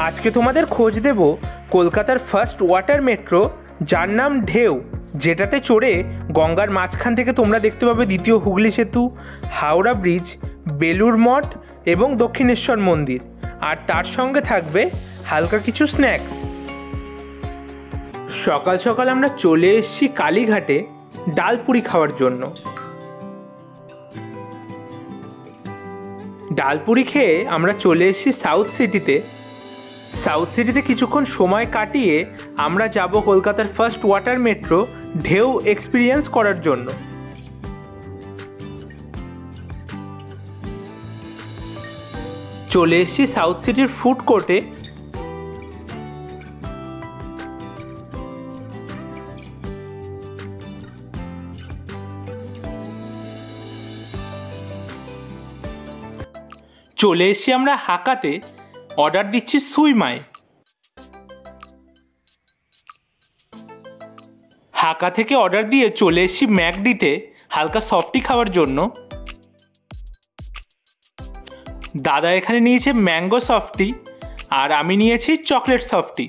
আজকে তোমাদের খোঁজ দেব কলকাতার ফার্স্ট ওয়াটার মেট্রো, যার নাম ঢেউ, যেটাতে চড়ে গঙ্গার মাঝখান থেকে তোমরা দেখতে পাবে দ্বিতীয় হুগলি সেতু, হাওড়া ব্রিজ, বেলুর মঠ এবং দক্ষিণেশ্বর মন্দির, আর তার সঙ্গে থাকবে হালকা কিছু স্ন্যাক্স। সকাল সকাল আমরা চলে এসেছি কালীঘাটে ডালপুরি খাওয়ার জন্য। ডালপুরি খেয়ে আমরা চলে এসেছি সাউথ সিটিতে। সাউথ সিটিতে কিছুক্ষণ সময় কাটিয়ে আমরা যাব কলকাতার ফার্স্ট ওয়াটার মেট্রো ঢেউ এক্সপিরিয়েন্স করার জন্য। চলে এসেছি সাউথ সিটির ফুড কোর্টে। চলে এসেছি আমরা হাকাতে, অর্ডার দিচ্ছি সুইমাই। হাকা থেকে অর্ডার দিয়ে চলে এসেছি ম্যাকডিতে হালকা সফটি খাওয়ার জন্য। দাদা এখানে নিয়েছে ম্যাঙ্গো সফটি আর আমি নিয়েছি চকলেট সফটি।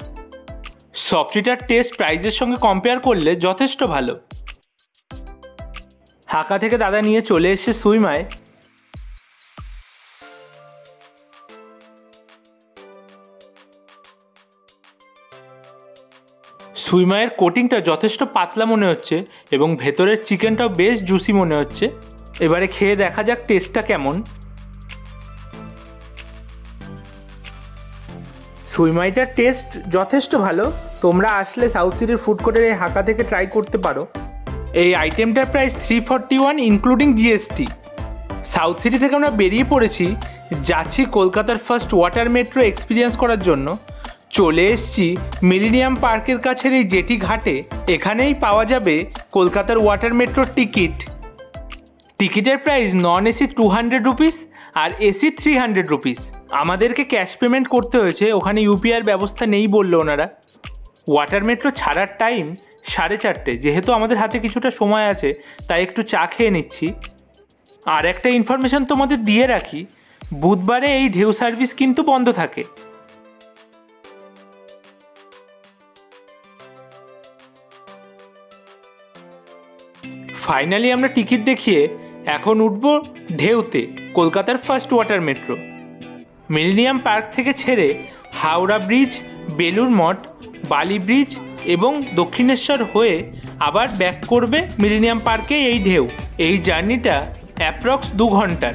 সফটিটার টেস্ট প্রাইসের সঙ্গে কম্পেয়ার করলে যথেষ্ট ভালো। হাকা থেকে দাদা নিয়ে চলে এসেছে সুইমাই। সুইমাইয়ের কোটিংটা যথেষ্ট পাতলা মনে হচ্ছে এবং ভেতরের চিকেনটাও বেশ জুসি মনে হচ্ছে। এবারে খেয়ে দেখা যাক টেস্টটা কেমন। সুইমাইটার টেস্ট যথেষ্ট ভালো। তোমরা আসলে সাউথ সিটির ফুড কোর্টের এই হাকা থেকে ট্রাই করতে পারো। এই আইটেমটার price 341 including GST. South City থেকে আমরা বেরিয়ে পড়েছি, যাচ্ছি কলকাতার ফার্স্ট ওয়াটার মেট্রো এক্সপিরিয়েন্স করার জন্য। চলে এসছি মিলেনিয়াম পার্কের কাছের এই জেটি ঘাটে। এখানেই পাওয়া যাবে কলকাতার ওয়াটার মেট্রোর টিকিট। টিকিটের প্রাইস নন এসি 200 রুপিস আর এসি 300 রুপিস। আমাদেরকে ক্যাশ পেমেন্ট করতে হয়েছে, ওখানে ইউপিআইয়ের ব্যবস্থা নেই বললো ওনারা। ওয়াটার মেট্রো ছাড়ার টাইম 4:30। যেহেতু আমাদের হাতে কিছুটা সময় আছে তাই একটু চা খেয়ে নিচ্ছি। আর একটা ইনফরমেশন তোমাদের দিয়ে রাখি, বুধবারে এই ঢেউ সার্ভিস কিন্তু বন্ধ থাকে। ফাইনালি আমরা টিকিট দেখিয়ে এখন উঠব ঢেউতে, কলকাতার first water metro. Millennium park থেকে ছেড়ে হাওড়া ব্রিজ, বেলুর মঠ, বালি ব্রিজ এবং দক্ষিণেশ্বর হয়ে আবার ব্যাক করবে মিলেনিয়াম পার্কে এই ঢেউ। এই জার্নিটা অ্যাপ্রক্স 2 ঘন্টার।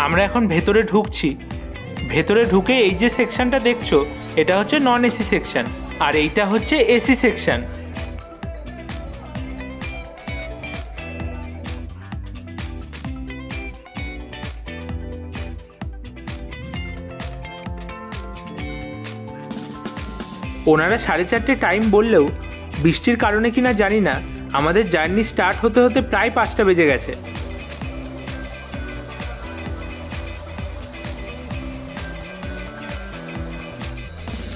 আমরা এখন ভেতরে ঢুকছি। ভেতরে ঢুকে এই যে সেকশনটা দেখছো, এটা হচ্ছে নন এসি সেকশন আর এইটা হচ্ছে এসি সেকশন। ওনারা 4:30 টাইম বললেও বৃষ্টির কারণে কিনা জানি না, আমাদের জার্নি স্টার্ট হতে হতে প্রায় 5টা বেজে গেছে।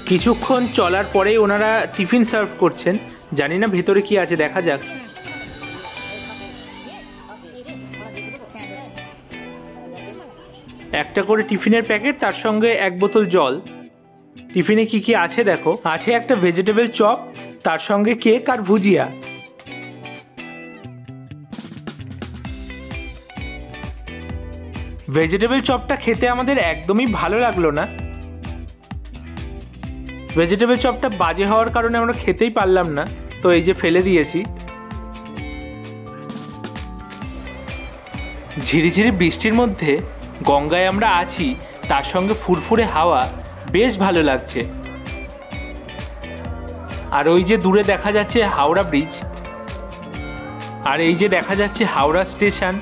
কিছুক্ষণ চলার পরেই ওনারা টিফিন সার্ভ করছেন। জানি না ভেতরে কি আছে, দেখা যাক। একটা করে টিফিনের প্যাকেট, তার সঙ্গে 1 বোতল জল। টিফিনে কি কি আছে দেখো, আছে একটা ভেজিটেবল চপ, তার সঙ্গে কেক আর ভুজিয়া। ভেজিটেবল চপটা খেতে আমাদের একদমই ভালো লাগলো না। ভেজিটেবল চপটা বাজে হওয়ার কারণে আমরা খেতেই পারলাম না, তো এই যে ফেলে দিয়েছি। ঝিরিঝিরি বৃষ্টির মধ্যে গঙ্গায় আমরা আছি, তার সঙ্গে ফুরফুরে হাওয়া, বেশ ভালো লাগছে। আর ওই যে দূরে দেখা যাচ্ছে হাওড়া ব্রিজ, আর এই যে দেখা যাচ্ছে হাওড়া স্টেশন।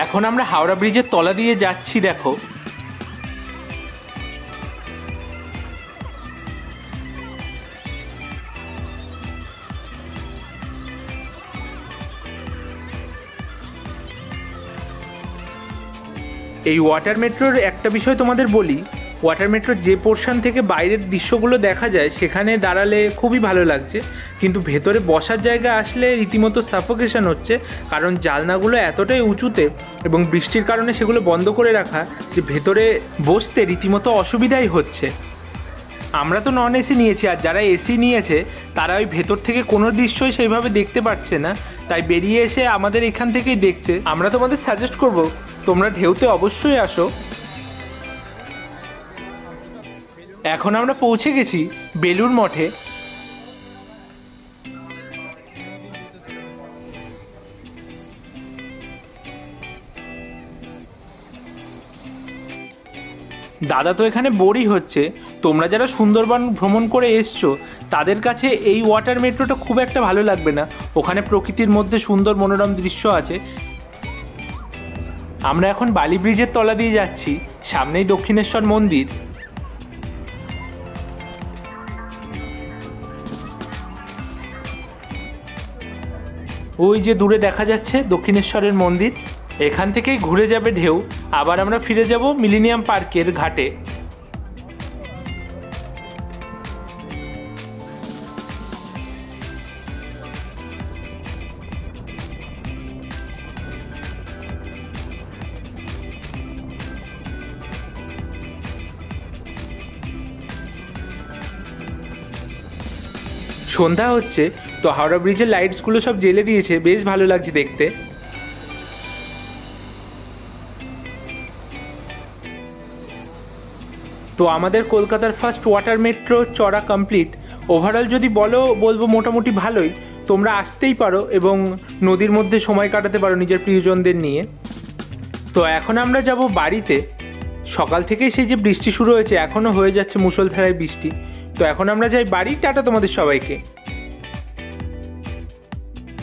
এখন আমরা হাওড়া ব্রিজের তলা দিয়ে যাচ্ছি। দেখো এই ওয়াটার মেট্রোর একটা বিষয় তোমাদের বলি, ওয়াটার মেট্রোর যে পোর্শন থেকে বাইরের দৃশ্যগুলো দেখা যায় সেখানে দাঁড়ালে খুবই ভালো লাগছে, কিন্তু ভেতরে বসার জায়গা আসলে রীতিমতো সাফোকেশন হচ্ছে, কারণ জানলাগুলো এতটাই উঁচুতে এবং বৃষ্টির কারণে সেগুলো বন্ধ করে রাখা যে ভেতরে বসতে রীতিমতো অসুবিধাই হচ্ছে। আমরা তো নন এসি নিয়েছি, আর যারা এসি নিয়েছে তারা ওই ভেতর থেকে কোনো দৃশ্যই সেইভাবে দেখতে পাচ্ছে না, তাই বেরিয়ে এসে আমাদের এখান থেকেই দেখছে। আমরা তোমাদের সাজেস্ট করব তোমরা ঢেউতে অবশ্যই আসো। এখন আমরা পৌঁছে গেছি বেলুড় মঠে। দাদা তো এখানে বোরই হচ্ছে। তোমরা যারা সুন্দরবন ভ্রমণ করে এসছো তাদের কাছে এই ওয়াটার মেট্রোটা খুব একটা ভালো লাগবে না, ওখানে প্রকৃতির মধ্যে সুন্দর মনোরম দৃশ্য আছে। আমরা এখন বালি ব্রিজের তলা দিয়ে যাচ্ছি, সামনেই দক্ষিণেশ্বর মন্দির। ওই যে দূরে দেখা যাচ্ছে দক্ষিণেশ্বরের মন্দির, এখান থেকেই ঘুরে যাবে ঢেউ, আবার আমরা ফিরে যাব মিলেনিয়াম পার্কের ঘাটে। সন্ধ্যা হচ্ছে, তো হাওড়া ব্রিজের লাইটসগুলো সব জ্বেলে দিয়েছে, বেশ ভালো লাগছে দেখতে। তো আমাদের কলকাতার ফার্স্ট ওয়াটার মেট্রো চড়া কমপ্লিট। ওভারঅল যদি বলবো মোটামুটি ভালোই। তোমরা আসতেই পারো এবং নদীর মধ্যে সময় কাটাতে পারো নিজের প্রিয়জনদের নিয়ে। তো এখন আমরা যাব বাড়িতে। সকাল থেকেই সেই যে বৃষ্টি শুরু হয়েছে, এখনও হয়ে যাচ্ছে মুষলধারায় বৃষ্টি। তো এখন আমরা যাই বাড়ি। টাটা তোমাদের সবাইকে।